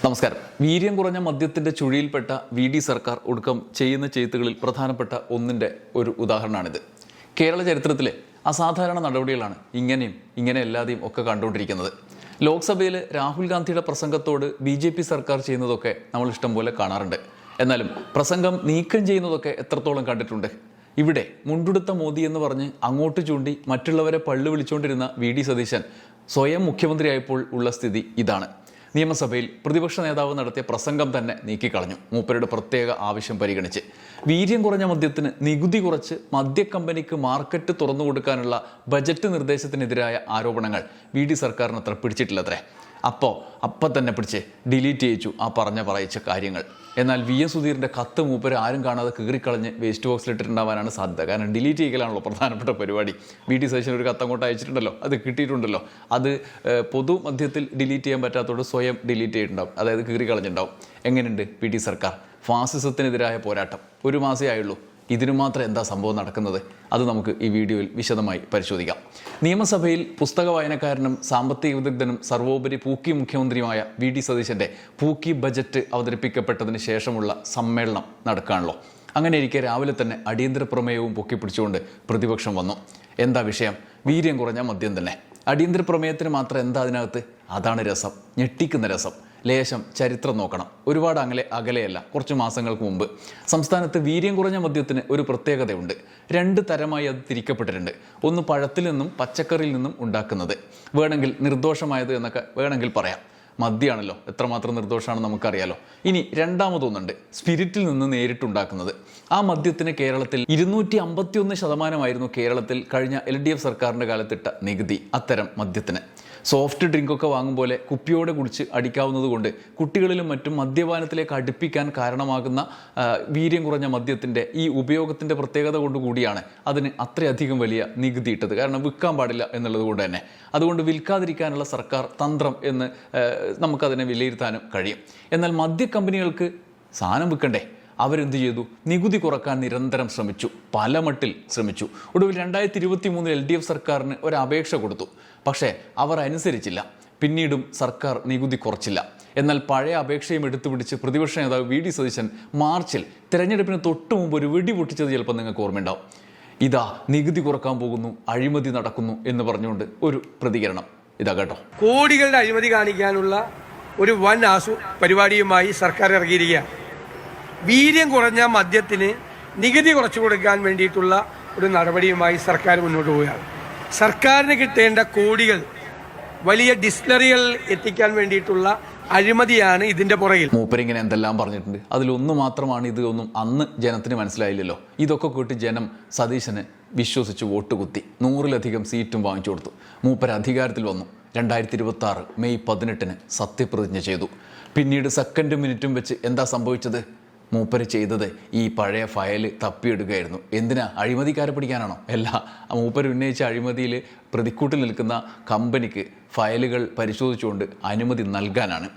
നമസ്കാരം. വീര്യം കുറഞ്ഞ മദ്യത്തിന്റെ ചുഴിയിൽപ്പെട്ട വി.ഡി. സർക്കാർ ഒടുക്കം ചെയ്യുന്ന ചെയ്ത്തുകളിൽ പ്രധാനപ്പെട്ട ഒന്നിന്റെ ഒരു ഉദാഹരണമാണിത്. കേരള ചരിത്രത്തിലെ അസാധാരണ നടപടികളാണ് ഇങ്ങനെ അല്ലാതെയും ഒക്കെ കണ്ടുകൊണ്ടിരിക്കുന്നത്. ലോക്സഭയിൽ രാഹുൽ ഗാന്ധിയുടെ പ്രസംഗത്തോട് ബി.ജെ.പി. സർക്കാർ ചെയ്യുന്നതൊക്കെ നമ്മൾ ഇഷ്ടം പോലെ കാണാറുണ്ട്. എന്നാലും പ്രസംഗം നീക്കം ചെയ്യുന്നതൊക്കെ എത്രത്തോളം കണ്ടിട്ടുണ്ട്? ഇവിടെ മുണ്ടുടുത്ത മോദി എന്ന് പറഞ്ഞ് അങ്ങോട്ട് ചൂണ്ടി മറ്റുള്ളവരെ പള്ളു വിളിച്ചുകൊണ്ടിരുന്ന വി.ഡി. സതീശൻ സ്വയം മുഖ്യമന്ത്രിയായപ്പോൾ ഉള്ള സ്ഥിതി ഇതാണ്. നിയമസഭയിൽ പ്രതിപക്ഷ നേതാവ് നടത്തിയ പ്രസംഗം തന്നെ നീക്കിക്കളഞ്ഞു. മൂപ്പരുടെ പ്രത്യേക ആവശ്യം പരിഗണിച്ച് വീര്യം കുറഞ്ഞ മദ്യത്തിന് നികുതി കുറച്ച് മദ്യക്കമ്പനിക്ക് മാർക്കറ്റ് തുറന്നു കൊടുക്കാനുള്ള ബജറ്റ് നിർദ്ദേശത്തിനെതിരായ ആരോപണങ്ങൾ വി.ഡി. സർക്കാരിന് അത്ര പിടിച്ചിട്ടില്ലത്രേ. അപ്പം തന്നെ പിടിച്ച് ഡിലീറ്റ് ചെയ്യിച്ചു ആ പറയിച്ച കാര്യങ്ങൾ. എന്നാൽ വി.എസ്. സുധീറിൻ്റെ കത്ത് മൂപ്പര് ആരും കാണാതെ കീറിക്കളഞ്ഞ് വേസ്റ്റ് ബോക്സിലിട്ടിട്ടുണ്ടാവാനാണ് സാധ്യത. കാരണം ഡിലീറ്റ് ചെയ്യലാണല്ലോ പ്രധാനപ്പെട്ട പരിപാടി. വി.ഡി. സതീശൻ ഒരു കത്ത് അങ്ങോട്ട് അയച്ചിട്ടുണ്ടല്ലോ, അത് കിട്ടിയിട്ടുണ്ടല്ലോ. അത് പൊതുമധ്യത്തിൽ ഡിലീറ്റ് ചെയ്യാൻ പറ്റാത്തതോട് സ്വയം ഡിലീറ്റ് ചെയ്തിട്ടുണ്ടാവും, അതായത് കീറിക്കളഞ്ഞിട്ടുണ്ടാവും. എങ്ങനെയുണ്ട് വി.ഡി. സർക്കാർ? ഫാസിസത്തിനെതിരായ പോരാട്ടം ഒരു മാസമേ ആയുള്ളൂ. ഇതിനു മാത്രം എന്താ സംഭവം നടക്കുന്നത്? അത് നമുക്ക് ഈ വീഡിയോയിൽ വിശദമായി പരിശോധിക്കാം. നിയമസഭയിൽ പുസ്തക വായനക്കാരനും സാമ്പത്തിക വിദഗ്ധനും സർവോപരി പൂക്കി മുഖ്യമന്ത്രിയുമായ വി.ഡി. സതീശൻ്റെ പൂക്കി ബജറ്റ് അവതരിപ്പിക്കപ്പെട്ടതിന് ശേഷമുള്ള സമ്മേളനം നടക്കുകയാണല്ലോ. അങ്ങനെ ഇരിക്കെ രാവിലെ തന്നെ അടിയന്തര പ്രമേയവും പൊക്കിപ്പിടിച്ചുകൊണ്ട് പ്രതിപക്ഷം വന്നു. എന്താ വിഷയം? വീര്യം കുറഞ്ഞ മദ്യം തന്നെ. അടിയന്തര പ്രമേയത്തിന് മാത്രം എന്താ അതിനകത്ത്? അതാണ് രസം, ഞെട്ടിക്കുന്ന രസം. ലേശം ചരിത്രം നോക്കണം. ഒരുപാട് അകലെയല്ല, കുറച്ച് മാസങ്ങൾക്ക് മുമ്പ് സംസ്ഥാനത്ത് വീര്യം കുറഞ്ഞ മദ്യത്തിന് ഒരു പ്രത്യേകതയുണ്ട്. 2 തരമായി അത് തിരിക്കപ്പെട്ടിട്ടുണ്ട്. ഒന്ന് പഴത്തിൽ നിന്നും പച്ചക്കറിയിൽ നിന്നും ഉണ്ടാക്കുന്നത്, വേണമെങ്കിൽ നിർദോഷമായത് എന്നൊക്കെ വേണമെങ്കിൽ പറയാം. മദ്യമാണല്ലോ, എത്രമാത്രം നിർദോഷമാണെന്ന് നമുക്കറിയാലോ. ഇനി രണ്ടാമതൊന്നുണ്ട്, സ്പിരിറ്റിൽ നിന്ന് നേരിട്ടുണ്ടാക്കുന്നത്. ആ മദ്യത്തിന് കേരളത്തിൽ 251% കേരളത്തിൽ കഴിഞ്ഞ LDF സർക്കാരിൻ്റെ കാലത്തിട്ട നികുതി അത്തരം മദ്യത്തിന്. സോഫ്റ്റ് ഡ്രിങ്കൊക്കെ വാങ്ങും പോലെ കുപ്പിയോടെ കുടിച്ച് അടിക്കാവുന്നത് കൊണ്ട് കുട്ടികളിലും മറ്റും മദ്യപാനത്തിലേക്ക് അടുപ്പിക്കാൻ കാരണമാകുന്ന വീര്യം കുറഞ്ഞ മദ്യത്തിൻ്റെ ഈ ഉപയോഗത്തിൻ്റെ പ്രത്യേകത കൊണ്ടുകൂടിയാണ് അതിന് അത്രയധികം വലിയ നികുതി ഇട്ടത്. കാരണം വിൽക്കാൻ പാടില്ല എന്നുള്ളത് കൊണ്ട് തന്നെ. അതുകൊണ്ട് വിൽക്കാതിരിക്കാനുള്ള സർക്കാർ തന്ത്രം എന്ന് നമുക്കതിനെ വിലയിരുത്താനും കഴിയും. എന്നാൽ മദ്യക്കമ്പനികൾക്ക് സാധനം വിൽക്കണ്ടേ? അവരെന്ത് ചെയ്തു? നികുതി കുറക്കാൻ നിരന്തരം ശ്രമിച്ചു, പല മട്ടിൽ ശ്രമിച്ചു. ഒടുവിൽ 2023 LDF സർക്കാരിന് ഒരു അപേക്ഷ കൊടുത്തു. പക്ഷേ അവർ അനുസരിച്ചില്ല. പിന്നീടും സർക്കാർ നികുതി കുറച്ചില്ല. എന്നാൽ പഴയ അപേക്ഷയും എടുത്തുപിടിച്ച് പ്രതിപക്ഷ നേതാവ് വി.ഡി. സതീശൻ മാർച്ചിൽ തിരഞ്ഞെടുപ്പിന് തൊട്ടു മുമ്പ് ഒരു വെടി പൊട്ടിച്ചത് ചിലപ്പോൾ നിങ്ങൾക്ക് ഓർമ്മയുണ്ടാവും. ഇതാ നികുതി കുറക്കാൻ പോകുന്നു, അഴിമതി നടക്കുന്നു എന്ന് പറഞ്ഞുകൊണ്ട് ഒരു പ്രതികരണം. ഇതാ കേട്ടോ. കോടികളുടെ അഴിമതി കാണിക്കാനുള്ള ഒരു വൻ പരിപാടിയുമായി സർക്കാർ ഇറങ്ങിയിരിക്കുക. വീര്യം കുറഞ്ഞ മദ്യത്തിന് നികുതി കുറച്ചു കൊടുക്കാൻ വേണ്ടിയിട്ടുള്ള ഒരു നടപടിയുമായി സർക്കാർ മുന്നോട്ട് പോവുകയാണ്. സർക്കാരിന് കിട്ടേണ്ട കോടികൾ വലിയ ഡിസ്റ്റിലറികൾ എത്തിക്കാൻ വേണ്ടിയിട്ടുള്ള അഴിമതിയാണ് ഇതിന്റെ പുറകിൽ. മൂപ്പരിങ്ങനെ എന്തെല്ലാം പറഞ്ഞിട്ടുണ്ട്. അതിലൊന്ന് മാത്രമാണ് ഇത് ഒന്നും അന്ന് ജനത്തിന് മനസ്സിലായില്ലല്ലോ. ഇതൊക്കെ കൂട്ടി ജനം സതീശന് വിശ്വസിച്ച് വോട്ട് കുത്തി 100-ലധികം സീറ്റും വാങ്ങിച്ചു കൊടുത്തു. മൂപ്പര് അധികാരത്തിൽ വന്നു. 2026 മെയ് 18 സത്യപ്രതിജ്ഞ ചെയ്തു. പിന്നീട് സെക്കൻഡും മിനിറ്റും വെച്ച് എന്താ സംഭവിച്ചത്? മൂപ്പര് ചെയ്തത് ഈ പഴയ ഫയൽ തപ്പിയെടുക്കുകയായിരുന്നു. എന്തിനാ? അഴിമതിക്കാരെ പിടിക്കാനാണോ? അല്ല, മൂപ്പര് ഉന്നയിച്ച അഴിമതിയിൽ പ്രതിക്കൂട്ടിൽ നിൽക്കുന്ന കമ്പനിക്ക് ഫയലുകൾ പരിശോധിച്ചുകൊണ്ട് അനുമതി നൽകാനാണ്.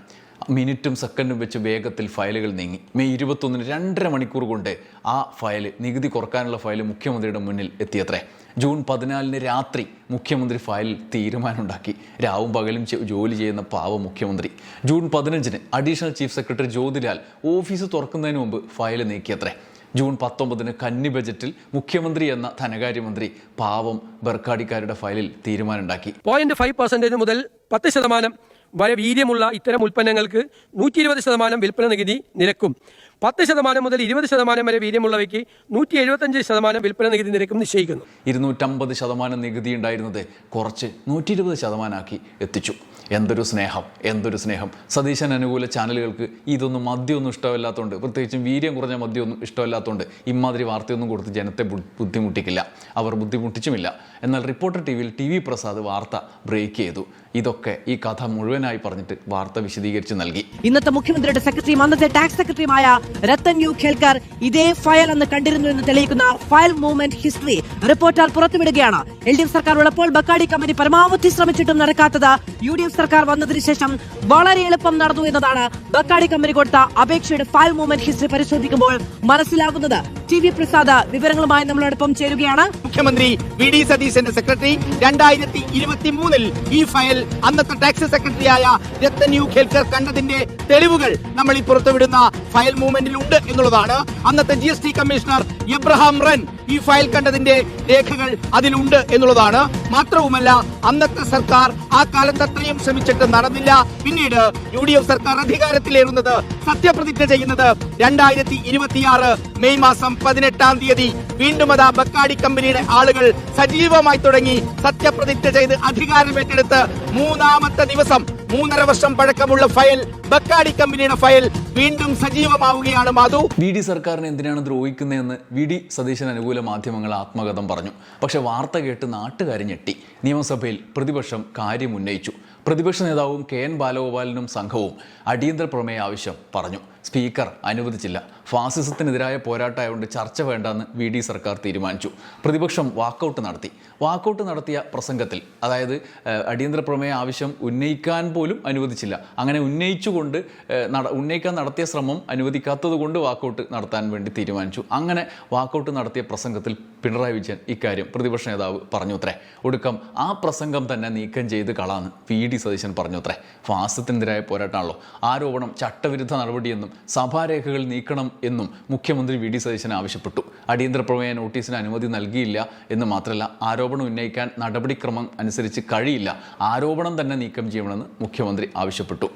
മിനിറ്റും സെക്കൻഡും വെച്ച് വേഗത്തിൽ ഫയലുകൾ നീങ്ങി. മെയ് 21 2.5 മണിക്കൂർ കൊണ്ട് ആ ഫയൽ, നികുതി കുറക്കാനുള്ള ഫയൽ മുഖ്യമന്ത്രിയുടെ മുന്നിൽ എത്തിയത്രേ. ജൂൺ 14 രാത്രി മുഖ്യമന്ത്രി ഫയലിൽ തീരുമാനമുണ്ടാക്കി. രാവും പകലും ജോലി ചെയ്യുന്ന പാവ മുഖ്യമന്ത്രി. June 15 additional chief secretary Jyothilal office തുറക്കുന്നതിന് മുമ്പ് ഫയൽ നീക്കിയത്രേ. ജൂൺ 19 കന്നി ബജറ്റിൽ മുഖ്യമന്ത്രി എന്ന ധനകാര്യമന്ത്രി പാവം ബർക്കാടിക്കാരുടെ ഫയലിൽ തീരുമാനമുണ്ടാക്കി. 0.5% മുതൽ 10% വരെ വീര്യമുള്ള ഇത്തരം ഉൽപ്പന്നങ്ങൾക്ക് 120% വിൽപ്പന നികുതി നിരക്കും. 10% മുതൽ 20% വരെ വീര്യമുള്ളവയ്ക്ക് 175% വിൽപ്പന നികുതി നിരക്കും നിശ്ചയിക്കുന്നു. 250% നികുതി ഉണ്ടായിരുന്നത് കുറച്ച് 120% എത്തിച്ചു. എന്തൊരു സ്നേഹം! സതീശൻ അനുകൂല ചാനലുകൾക്ക് ഇതൊന്നും മദ്യമൊന്നും ഇഷ്ടമല്ലാത്തതുകൊണ്ട്, പ്രത്യേകിച്ചും വീര്യം കുറഞ്ഞ മദ്യമൊന്നും ഇഷ്ടമല്ലാത്തതുകൊണ്ട് ഇമാതിരി വാർത്തയൊന്നും കൊടുത്ത് ജനത്തെ ബുദ്ധിമുട്ടിക്കില്ല. അവർ ബുദ്ധിമുട്ടിച്ചുമില്ല. എന്നാൽ റിപ്പോർട്ടർ ടിവിയിൽ TV പ്രസാദ് വാർത്ത ബ്രേക്ക് ചെയ്തു. ഇതൊക്കെ ഈ കഥ മുഴുവനായി പറഞ്ഞിട്ട് വാർത്ത വിശദീകരിച്ച് നൽകി. ഇന്നത്തെ മുഖ്യമന്ത്രിയുടെ സെക്രട്ടറിയും അന്നത്തെ ടാക്സ് സെക്രട്ടറിയുമായ രത്തൻ യു ഖേൽക്കർ ഇതേ ഫയൽ അന്ന് കണ്ടിരുന്നു എന്ന് തെളിയിക്കുന്ന ഫയൽ മൂവ്മെന്റ് ഹിസ്റ്ററി റിപ്പോർട്ടാൽ പുറത്തുവിടുകയാണ്. LDF സർക്കാർ ഉള്ളപ്പോൾ ബക്കാടി കമ്പനി പരമാവധി ശ്രമിച്ചിട്ടും നടക്കാത്തത് UDF സർക്കാർ വന്നതിന് ശേഷം വളരെ എളുപ്പം നടന്നു എന്നതാണ് ബക്കാടി കമ്പനി കൊടുത്ത അപേക്ഷയുടെ ഫയൽ മൂവ്മെന്റ് ഹിസ്റ്ററി പരിശോധിക്കുമ്പോൾ മനസ്സിലാകുന്നത്. TV പ്രസാദ് വിവരങ്ങളുമായി നമ്മളോടൊപ്പം ചേരുകയാണ്. മുഖ്യമന്ത്രി വി ഡി സതീശന്റെ സെക്രട്ടറി 2023 ഈ ഫയൽ അന്നത്തെ ടാക്സ് സെക്രട്ടറിയായ രത്തൻ യു ഖേൽക്കർ കണ്ടതിന്റെ തെളിവുകൾ നമ്മൾ ഈ പുറത്തുവിടുന്ന ഫയൽ മൂവ്മെന്റിൽ ഉണ്ട് എന്നുള്ളതാണ്. അന്നത്തെ GST കമ്മീഷണർ എബ്രഹാം റൻ ഈ ഫയൽ കണ്ടതിന്റെ രേഖകൾ അതിലുണ്ട് എന്നുള്ളതാണ്. മാത്രവുമല്ല, അന്നത്തെ സർക്കാർ ആ കാലത്ത് അത്രയും ശ്രമിച്ചിട്ട് നടന്നില്ല. പിന്നീട് UDF സർക്കാർ അധികാരത്തിലേറുന്നത്, സത്യപ്രതിജ്ഞ ചെയ്യുന്നത് 2026 മെയ് മാസം 18-ാം തീയതി. വീണ്ടും അതാ ബക്കാടി കമ്പനിയുടെ ആളുകൾ സജീവമായി തുടങ്ങി. സത്യപ്രതിജ്ഞ ചെയ്ത് അധികാരമേറ്റെടുത്ത് 3-ാമത്തെ ദിവസം 3.5 വർഷം പഴക്കമുള്ള ഫയൽ, ബക്കാടി കമ്പനിയുടെ ഫയൽ വീണ്ടും സജീവമാവുകയാണ്. മാധു, VD സർക്കാരിനെ എന്തിനാണ് ദ്രോഹിക്കുന്നതെന്ന് VD സതീശൻ അനുകൂല മാധ്യമങ്ങൾ ആത്മകഥം പറഞ്ഞു. പക്ഷെ വാർത്ത കേട്ട് നാട്ടുകാർ ഞെട്ടി. നിയമസഭയിൽ പ്രതിപക്ഷം കാര്യം ഉന്നയിച്ചു. പ്രതിപക്ഷ നേതാവും KN ബാലഗോപാലനും സംഘവും അടിയന്തര പ്രമേയ ആവശ്യം പറഞ്ഞു. സ്പീക്കർ അനുവദിച്ചില്ല. ഫാസിസത്തിനെതിരായ പോരാട്ടമായതുകൊണ്ട് ചർച്ച വേണ്ടെന്ന് VD സർക്കാർ തീരുമാനിച്ചു. പ്രതിപക്ഷം വാക്കൗട്ട് നടത്തി. വാക്കൗട്ട് നടത്തിയ പ്രസംഗത്തിൽ, അതായത് അടിയന്തര പ്രമേയ ആവശ്യം ഉന്നയിക്കാൻ പോലും അനുവദിച്ചില്ല. അങ്ങനെ ഉന്നയിക്കാൻ നടത്തിയ ശ്രമം അനുവദിക്കാത്തത് കൊണ്ട് വാക്കൗട്ട് നടത്താൻ വേണ്ടി തീരുമാനിച്ചു. അങ്ങനെ വാക്കൗട്ട് നടത്തിയ പ്രസംഗത്തിൽ പിണറായി വിജയൻ ഇക്കാര്യം പ്രതിപക്ഷ നേതാവ് പറഞ്ഞു അത്രേ. ഒടുക്കം ആ പ്രസംഗം തന്നെ നീക്കം ചെയ്ത് കളാന്ന് VD സതീശൻ പറഞ്ഞു അത്രേ. ഫാസിസത്തിനെതിരായ പോരാട്ടമാണല്ലോ. ആരോപണം ചട്ടവിരുദ്ധ നടപടിയെന്നും സഭാരേഖകൾ നീക്കണം എന്നും മുഖ്യമന്ത്രി VD സതീശൻ ആവശ്യപ്പെട്ടു. അടിയന്തര പ്രമേയ നോട്ടീസിന് അനുമതി നൽകിയില്ല എന്ന് മാത്രമല്ല, ആരോപണം ഉന്നയിക്കാൻ നടപടിക്രമം അനുസരിച്ച് കഴിയില്ല. ആരോപണം തന്നെ നീക്കം ചെയ്യണമെന്ന് മുഖ്യമന്ത്രി ആവശ്യപ്പെട്ടു.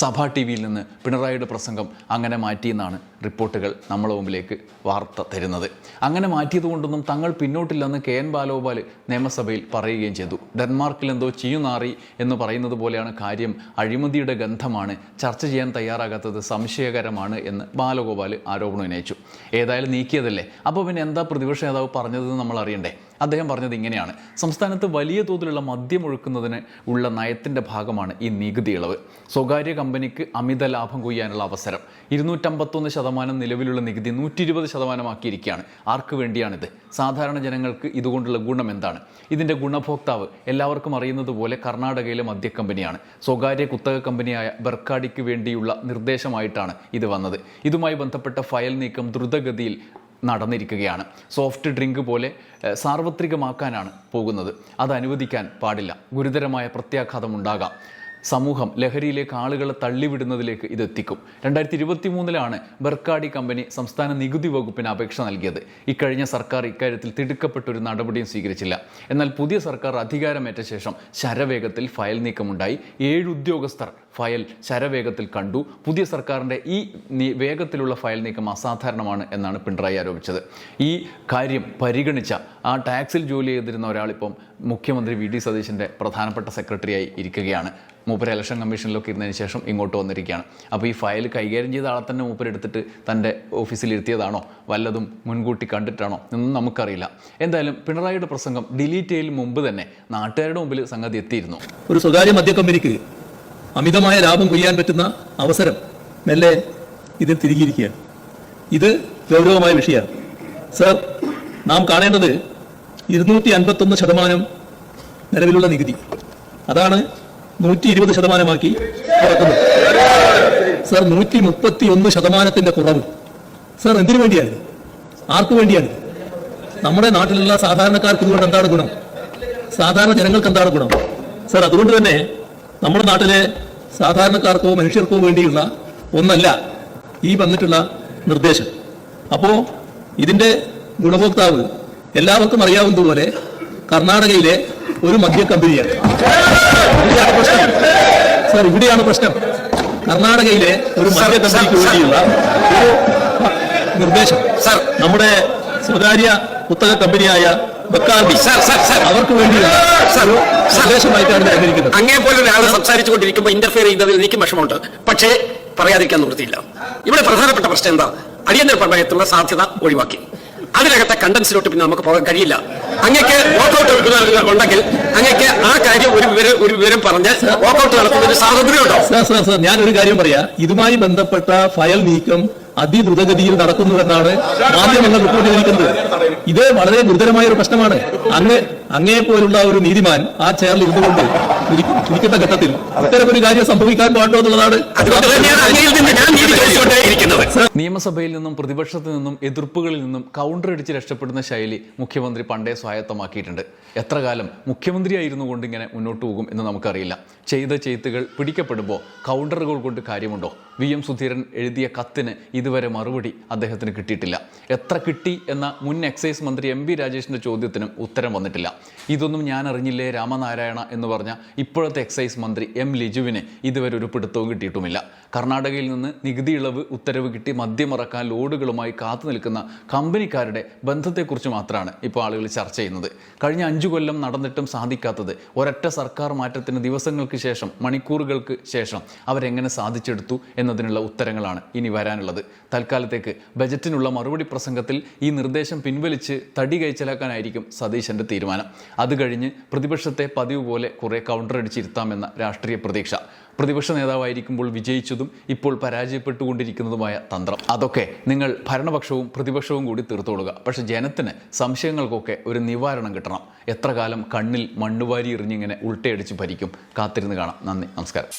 സഭാ TV-യിൽ നിന്ന് പിണറായിയുടെ പ്രസംഗം അങ്ങനെ മാറ്റിയെന്നാണ് റിപ്പോർട്ടുകൾ നമ്മളെ മുമ്പിലേക്ക് വാർത്ത തരുന്നത്. അങ്ങനെ മാറ്റിയതുകൊണ്ടൊന്നും തങ്ങൾ പിന്നോട്ടില്ലെന്ന് KN ബാലഗോപാൽ നിയമസഭയിൽ പറയുകയും ചെയ്തു. ഡെൻമാർക്കിൽ എന്തോ ചീയുനാറി എന്ന് പറയുന്നത് പോലെയാണ് കാര്യം. അഴിമതിയുടെ ഗന്ധമാണ്. ചർച്ച ചെയ്യാൻ തയ്യാറാകാത്തത് സംശയകരമാണ് എന്ന് ബാലഗോപാൽ ആരോപണം ഉന്നയിച്ചു. ഏതായാലും നീക്കിയതല്ലേ, അപ്പോൾ പിന്നെ എന്താ പ്രതിപക്ഷ നേതാവ് പറഞ്ഞതെന്ന് നമ്മൾ അറിയണ്ടേ. അദ്ദേഹം പറഞ്ഞത് ഇങ്ങനെയാണ്: സംസ്ഥാനത്ത് വലിയ തോതിലുള്ള മദ്യം ഒഴുക്കുന്നതിന് ഉള്ള നയത്തിൻ്റെ ഭാഗമാണ് ഈ നികുതി ഇളവ്. സ്വകാര്യ കമ്പനിക്ക് അമിത ലാഭം കൊയ്യാനുള്ള അവസരം. 251% നിലവിലുള്ള നികുതി 120% ആക്കിയിരിക്കുകയാണ്. ആർക്ക് വേണ്ടിയാണിത്? സാധാരണ ജനങ്ങൾക്ക് ഇതുകൊണ്ടുള്ള ഗുണം എന്താണ്? ഇതിൻ്റെ ഗുണഭോക്താവ് എല്ലാവർക്കും അറിയുന്നത് പോലെ കർണാടകയിലെ മദ്യക്കമ്പനിയാണ്. സ്വകാര്യ കുത്തക കമ്പനിയായ ബർക്കാഡിക്ക് വേണ്ടിയുള്ള നിർദ്ദേശമായിട്ടാണ് ഇത് വന്നത്. ഇതുമായി ബന്ധപ്പെട്ട ഫയൽ നീക്കം ദ്രുതഗതിയിൽ നടന്നിരിക്കുകയാണ്. സോഫ്റ്റ് ഡ്രിങ്ക് പോലെ സാർവത്രികമാക്കാനാണ് പോകുന്നത്. അത് അനുവദിക്കാൻ പാടില്ല. ഗുരുതരമായ പ്രത്യാഘാതം ഉണ്ടാകാം. സമൂഹം ലഹരിയിലേക്ക് ആളുകളെ തള്ളിവിടുന്നതിലേക്ക് ഇതെത്തിക്കും. 2023 ബർക്കാഡി കമ്പനി സംസ്ഥാന നികുതി വകുപ്പിന് അപേക്ഷ നൽകിയത്. ഇക്കഴിഞ്ഞ സർക്കാർ ഇക്കാര്യത്തിൽ തിടുക്കപ്പെട്ടൊരു നടപടിയും സ്വീകരിച്ചില്ല. എന്നാൽ പുതിയ സർക്കാർ അധികാരമേറ്റ ശേഷം ശരവേഗത്തിൽ ഫയൽ നീക്കമുണ്ടായി. 7 ഉദ്യോഗസ്ഥർ ഫയൽ ശരവേഗത്തിൽ കണ്ടു. പുതിയ സർക്കാരിൻ്റെ ഈ വേഗത്തിലുള്ള ഫയൽ നീക്കം അസാധാരണമാണ് എന്നാണ് പിണറായി ആരോപിച്ചത്. ഈ കാര്യം പരിഗണിച്ച ആ ടാക്സിൽ ജോലി ചെയ്തിരുന്ന ഒരാളിപ്പം മുഖ്യമന്ത്രി VD സതീശൻ്റെ പ്രധാനപ്പെട്ട സെക്രട്ടറിയായി ഇരിക്കുകയാണ്. മൂപ്പര് ഇലക്ഷൻ കമ്മീഷനിലൊക്കെ ഇരുന്നതിന് ശേഷം ഇങ്ങോട്ട് വന്നിരിക്കുകയാണ്. അപ്പോൾ ഈ ഫയൽ കൈകാര്യം ചെയ്ത ആളെ തന്നെ മൂപ്പരെടുത്തിട്ട് തൻ്റെ ഓഫീസിൽ ഇരുത്തിയതാണോ, വല്ലതും മുൻകൂട്ടി കണ്ടിട്ടാണോ എന്നൊന്നും നമുക്കറിയില്ല. എന്തായാലും പിണറായിയുടെ പ്രസംഗം ഡിലീറ്റ് ചെയ്യൽ മുമ്പ് തന്നെ നാട്ടുകാരുടെ മുമ്പിൽ സംഗതി എത്തിയിരുന്നു. ഒരു സ്വകാര്യ മദ്യ കമ്പനിക്ക് അമിതമായ ലാഭം കൊയ്യാൻ പറ്റുന്ന അവസരം മെല്ലെ ഇതിൽ തിരികിയിരിക്കുകയാണ്. ഇത് ഗൗരവമായ വിഷയമാണ്. സർ, നാം കാണേണ്ടത് 251% നിലവിലുള്ള നികുതി, അതാണ് 120%ആക്കി കുറക്കുന്നത്. സർ, 131% കുറവ്. സർ, എന്തിനു വേണ്ടിയാണ്? ആർക്കു വേണ്ടിയാണ്? നമ്മുടെ നാട്ടിലുള്ള സാധാരണക്കാർക്ക് ഇതുകൊണ്ട് എന്താണ് ഗുണം? സാധാരണ ജനങ്ങൾക്ക് എന്താണ് ഗുണം? സർ, അതുകൊണ്ട് തന്നെ നമ്മുടെ നാട്ടിലെ സാധാരണക്കാർക്കോ മനുഷ്യർക്കോ വേണ്ടിയുള്ള ഒന്നല്ല ഈ വന്നിട്ടുള്ള നിർദ്ദേശം. അപ്പോൾ ഇതിൻ്റെ ഗുണഭോക്താവ് എല്ലാവർക്കും അറിയാവുന്നതുപോലെ കർണാടകയിലെ ഒരു മദ്യ കമ്പനിയാണ്. ഇവിടെയാണ് പ്രശ്നം. സർ, ഇവിടെയാണ് പ്രശ്നം. കർണാടകയിലെ ഒരു മദ്യ കമ്പനിക്ക് വേണ്ടിയുള്ള ഒരു നിർദ്ദേശം സർ നമ്മുടെ സ്വകാര്യ കുത്തക കമ്പനിയായ അവർക്ക് വേണ്ടിയുള്ള നിർദ്ദേശമായിട്ടാണ് നൽകിയിരിക്കുന്നത്. അങ്ങേ പോലെ ഒരാൾ സംസാരിച്ചു കൊണ്ടിരിക്കുമ്പോൾ ഇന്റർഫിയർ ചെയ്തതിൽ എനിക്ക് വിഷമമുണ്ട്. പക്ഷേ പറയാതിരിക്കാൻ നിവൃത്തിയില്ല. ഇവിടെ പ്രധാനപ്പെട്ട പ്രശ്നം എന്താ? അടിയന്തര പ്രമേയത്തിലുള്ള സാധ്യത ഒഴിവാക്കി. അതിനകത്തെ കണ്ടൻസിലോട്ട് പിന്നെ നമുക്ക് പോകാൻ കഴിയില്ല. അങ്ങേക്ക് വാക്കൗട്ട് ഉണ്ടെങ്കിൽ അങ്ങേക്ക് ആ കാര്യം ഒരു വിവരം പറഞ്ഞ് വാക്കൗട്ട് നടത്തുന്നതിന് സ്വാതന്ത്ര്യമുണ്ടോ? സർ, ഞാനൊരു കാര്യം പറയാം. ഇതുമായി ബന്ധപ്പെട്ട ഫയൽ നീക്കം അതിദ്രുതഗതിയിൽ നടക്കുന്നുവെന്നാണ് മാധ്യമങ്ങൾ റിപ്പോർട്ട് ചെയ്തിരിക്കുന്നത്. ഇത് വളരെ ഗുരുതരമായ ഒരു പ്രശ്നമാണ്. അങ്ങേ പോലുള്ള ഒരു നീതിമാൻ ആ ചെയറിൽ ഇരുന്നുകൊണ്ട് ഇരിക്കുന്ന ഘട്ടത്തിൽ ഇത്തരമൊരു കാര്യം സംഭവിക്കാൻ പാടുണ്ടോ എന്നുള്ളതാണ്. നിയമസഭയിൽ നിന്നും പ്രതിപക്ഷത്തു നിന്നും എതിർപ്പുകളിൽ നിന്നും കൗണ്ടർ അടിച്ച് രക്ഷപ്പെടുന്ന ശൈലി മുഖ്യമന്ത്രി പണ്ടേ സ്വായത്തമാക്കിയിട്ടുണ്ട്. എത്ര കാലം മുഖ്യമന്ത്രിയായിരുന്നു കൊണ്ട് ഇങ്ങനെ മുന്നോട്ട് പോകും എന്ന് നമുക്കറിയില്ല. ചെയ്ത ചെയ്ത്തുകൾ പിടിക്കപ്പെടുമ്പോൾ കൗണ്ടറുകൾ കൊണ്ട് കാര്യമുണ്ടോ? VM സുധീരൻ എഴുതിയ കത്തിന് ഇതുവരെ മറുപടി അദ്ദേഹത്തിന് കിട്ടിയിട്ടില്ല. എത്ര കിട്ടി എന്ന മുൻ എക്സൈസ് മന്ത്രി MB രാജേഷിന്റെ ചോദ്യത്തിനും ഉത്തരം വന്നിട്ടില്ല. ഇതൊന്നും ഞാൻ അറിഞ്ഞില്ലേ രാമനാരായണ എന്ന് പറഞ്ഞ ഇപ്പോഴത്തെ എക്സൈസ് മന്ത്രി M ലിജുവിന് ഇതുവരെ ഒരു പിടുത്തവും കിട്ടിയിട്ടുമില്ല. കർണാടകയിൽ നിന്ന് നികുതി ഇളവ് ഉത്തരവ് കിട്ടി മദ്യമറക്കാൻ ലോഡുകളുമായി കാത്തു നിൽക്കുന്ന കമ്പനിക്കാരുടെ ബന്ധത്തെക്കുറിച്ച് മാത്രമാണ് ഇപ്പോൾ ആളുകൾ ചർച്ച ചെയ്യുന്നത്. കഴിഞ്ഞ 5 കൊല്ലം നടന്നിട്ടും സാധിക്കാത്തത് ഒരൊറ്റ സർക്കാർ മാറ്റത്തിന് ദിവസങ്ങൾക്ക് ശേഷം, മണിക്കൂറുകൾക്ക് ശേഷം അവരെങ്ങനെ സാധിച്ചെടുത്തു എന്നതിനുള്ള ഉത്തരങ്ങളാണ് ഇനി വരാനുള്ളത്. തൽക്കാലത്തേക്ക് ബജറ്റിനുള്ള മറുപടി പ്രസംഗത്തിൽ ഈ നിർദ്ദേശം പിൻവലിച്ച് തടി കൈച്ചലാക്കാനായിരിക്കും സതീശന്റെ തീരുമാനം. അത് കഴിഞ്ഞ് പ്രതിപക്ഷത്തെ പതിവ് പോലെ കുറെ കൗണ്ടർ അടിച്ചിരുത്താമെന്ന രാഷ്ട്രീയ പ്രതീക്ഷ. പ്രതിപക്ഷ നേതാവായിരിക്കുമ്പോൾ വിജയിച്ചതും ഇപ്പോൾ പരാജയപ്പെട്ടുകൊണ്ടിരിക്കുന്നതുമായ തന്ത്രം, അതൊക്കെ നിങ്ങൾ ഭരണപക്ഷവും പ്രതിപക്ഷവും കൂടി തീർത്തോളുക. പക്ഷെ ജനത്തിന് സംശയങ്ങൾക്കൊക്കെ ഒരു നിവാരണം കിട്ടണം. എത്ര കാലം കണ്ണിൽ മണ്ണുവാരി എറിഞ്ഞിങ്ങനെ ഉൾട്ടയടിച്ച് ഭരിക്കും? കാത്തിരുന്ന് കാണാം. നന്ദി, നമസ്കാരം.